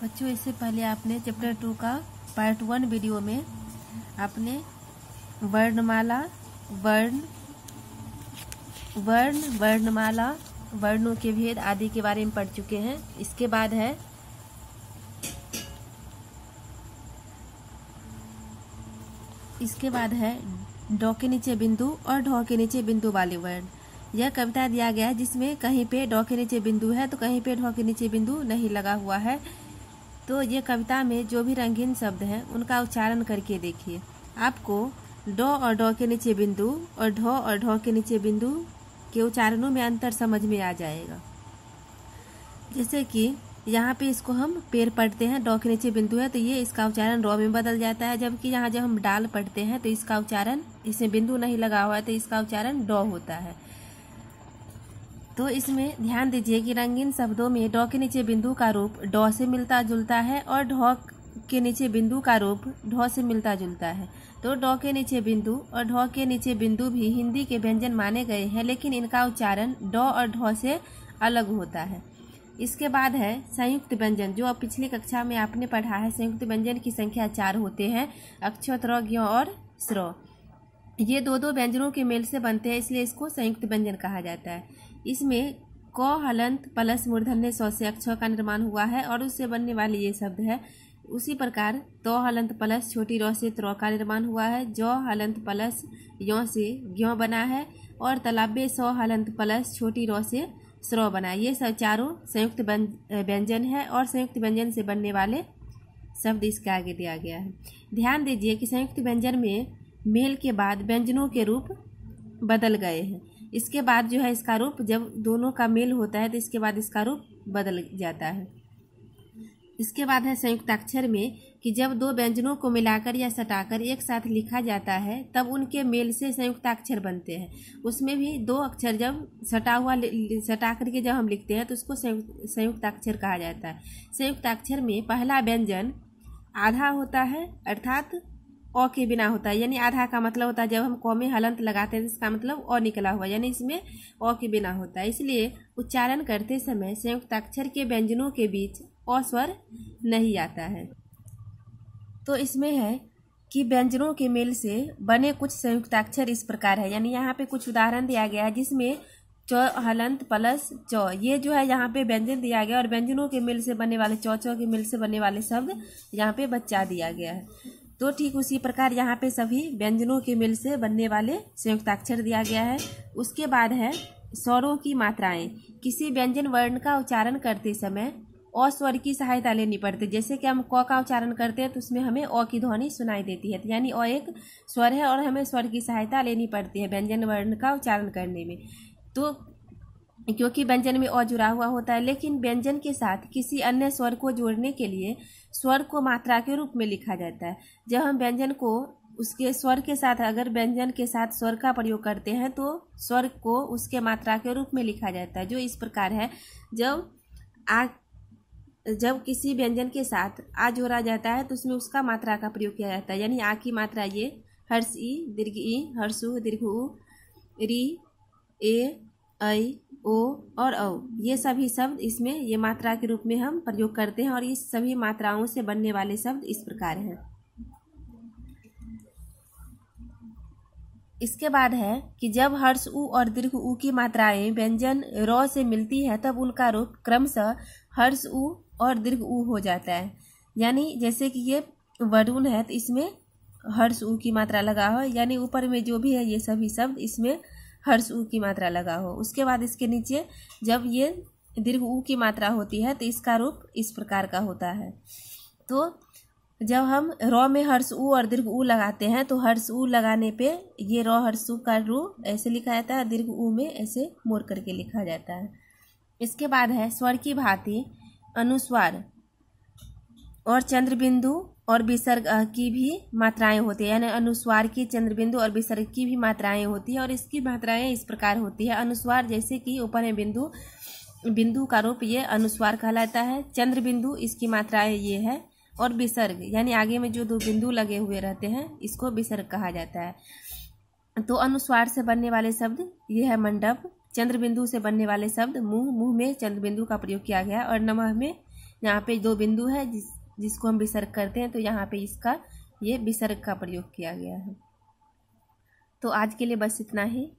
बच्चों, इससे पहले आपने चैप्टर 2 का पार्ट 1 वीडियो में आपने वर्णमाला, वर्णमाला, वर्णों के भेद आदि के बारे में पढ़ चुके हैं। इसके बाद है ड के नीचे बिंदु और ढ के नीचे बिंदु वाले वर्ण। यह कविता दिया गया है जिसमें कहीं पे ड के नीचे बिंदु है तो कहीं पे ढ के नीचे बिंदु नहीं लगा हुआ है। तो ये कविता में जो भी रंगीन शब्द हैं उनका उच्चारण करके देखिए। आपको ड और ड के नीचे बिंदु और ढ और ढ के नीचे बिंदु के उच्चारणों में अंतर समझ में आ जाएगा। जैसे कि यहाँ पे इसको हम पेड़ पढ़ते हैं, ड के नीचे बिंदु है तो ये इसका उच्चारण र में बदल जाता है, जबकि यहाँ जब हम डाल पढ़ते हैं तो इसका उच्चारण, इसमें बिंदु नहीं लगा हुआ है तो इसका उच्चारण ड होता है। तो इसमें ध्यान दीजिए कि रंगीन शब्दों में ड के नीचे बिंदु का रूप ड से मिलता जुलता है और ढ के नीचे बिंदु का रूप ढ से मिलता जुलता है। तो ड के नीचे बिंदु और ढ के नीचे बिंदु भी हिंदी के व्यंजन माने गए हैं, लेकिन इनका उच्चारण ड और ढ से अलग होता है। इसके बाद है संयुक्त व्यंजन, जो अब पिछली कक्षा में आपने पढ़ा है। संयुक्त व्यंजन की संख्या 4 होते हैं, अक्ष, त्र, ज्ञ और स्र। ये दो व्यंजनों के मेल से बनते हैं, इसलिए इसको संयुक्त व्यंजन कहा जाता है। इसमें क हलंत प्लस मूर्धन्य स से अक्ष का निर्माण हुआ है और उससे बनने वाले ये शब्द है। उसी प्रकार त हलंत प्लस छोटी र से त्र का निर्माण हुआ है, ज हलंत प्लस य से ज्ञ बना है और तलाब्य स हलंत प्लस छोटी र से स्र बना। ये सब चारों संयुक्त व्यंजन है और संयुक्त व्यंजन से बनने वाले शब्द इसके आगे दिया गया है। ध्यान दीजिए कि संयुक्त व्यंजन में मेल के बाद व्यंजनों के रूप बदल गए हैं। इसके बाद जो है इसका रूप, जब दोनों का मेल होता है तो इसके बाद इसका रूप बदल जाता है। इसके बाद है संयुक्ताक्षर में कि जब दो व्यंजनों को मिलाकर या सटाकर एक साथ लिखा जाता है तब उनके मेल से संयुक्ताक्षर बनते हैं। उसमें भी दो अक्षर जब सटा करके जब हम लिखते हैं तो उसको संयुक्ताक्षर कहा जाता है। संयुक्ताक्षर में पहला व्यंजन आधा होता है, अर्थात अ के बिना होता है। यानी आधा का मतलब होता है जब हम क में हलंत लगाते हैं तो इसका मतलब अ निकला हुआ, यानी इसमें अ के बिना होता है। इसलिए उच्चारण करते समय संयुक्ताक्षर के व्यंजनों के बीच अ स्वर नहीं आता है। तो इसमें है कि व्यंजनों के मेल से बने कुछ संयुक्ताक्षर इस प्रकार है। यानी यहाँ पे कुछ उदाहरण दिया गया है जिसमें च हलंत प्लस च, ये जो है यहाँ पे व्यंजन दिया गया और व्यंजनों के मेल से बनने वाले च के मेल से बनने वाले शब्द यहाँ पे बच्चा दिया गया है। तो ठीक उसी प्रकार यहाँ पे सभी व्यंजनों के मेल से बनने वाले संयुक्ताक्षर दिया गया है। उसके बाद है स्वरों की मात्राएं। किसी व्यंजन वर्ण का उच्चारण करते समय अ स्वर की सहायता लेनी पड़ती है। जैसे कि हम क का उच्चारण करते हैं तो उसमें हमें अ की ध्वनि सुनाई देती है, यानी अ एक स्वर है और हमें स्वर की सहायता लेनी पड़ती है व्यंजन वर्ण का उच्चारण करने में। तो क्योंकि व्यंजन में अ जुड़ा हुआ होता है, लेकिन व्यंजन के साथ किसी अन्य स्वर को जोड़ने के लिए स्वर को मात्रा के रूप में लिखा जाता है। जब हम व्यंजन को उसके स्वर के साथ, अगर व्यंजन के साथ स्वर का प्रयोग करते हैं तो स्वर को उसके मात्रा के रूप में लिखा जाता है, जो इस प्रकार है। जब किसी व्यंजन के साथ आ जोड़ा जाता है तो उसमें उसका मात्रा का प्रयोग किया जाता है। यानी आ की मात्रा ये हर्ष ई, दीर्घ ई, हर्षु, दीर्घ उ, री, ए, ऐ, ओ और औ, ये सभी शब्द इसमें ये मात्रा के रूप में हम प्रयोग करते हैं और इस सभी मात्राओं से बनने वाले शब्द इस प्रकार हैं। इसके बाद है कि जब हर्ष उ और दीर्घ उ की मात्राएं व्यंजन र से मिलती है तब उनका रूप क्रमशः हर्ष उ और दीर्घ उ हो जाता है। यानी जैसे कि ये वरुण है तो इसमें हर्ष उ की मात्रा लगा हो, यानी ऊपर में जो भी है ये सभी शब्द इसमें हर्ष उ की मात्रा लगा हो। उसके बाद इसके नीचे जब ये दीर्घ उ की मात्रा होती है तो इसका रूप इस प्रकार का होता है। तो जब हम र में हर्ष उ और दीर्घ उ लगाते हैं तो हर्ष उ लगाने पे ये र हर्ष उ का रू ऐसे लिखा जाता है, दीर्घ उ में ऐसे मोड़ करके लिखा जाता है। इसके बाद है स्वर की भांति अनुस्वार और चंद्रबिंदु और विसर्ग की भी मात्राएं होती है। यानी अनुस्वार की, चंद्रबिंदु और विसर्ग की भी मात्राएं होती है और इसकी मात्राएं इस प्रकार होती है। अनुस्वार जैसे कि ऊपर में बिंदु, बिंदु का रूप ये अनुस्वार कहलाता है। चंद्रबिंदु इसकी मात्राएं ये है और विसर्ग यानी आगे में जो दो बिंदु लगे हुए रहते हैं इसको विसर्ग कहा जाता है। तो अनुस्वार से बनने वाले शब्द ये है मंडप, चंद्रबिंदु से बनने वाले शब्द मुंह, मुंह में चंद्रबिंदु का प्रयोग किया गया और नमः में यहाँ पे दो बिंदु है जिसको हम विसर्ग करते हैं, तो यहाँ पे इसका ये विसर्ग का प्रयोग किया गया है। तो आज के लिए बस इतना ही।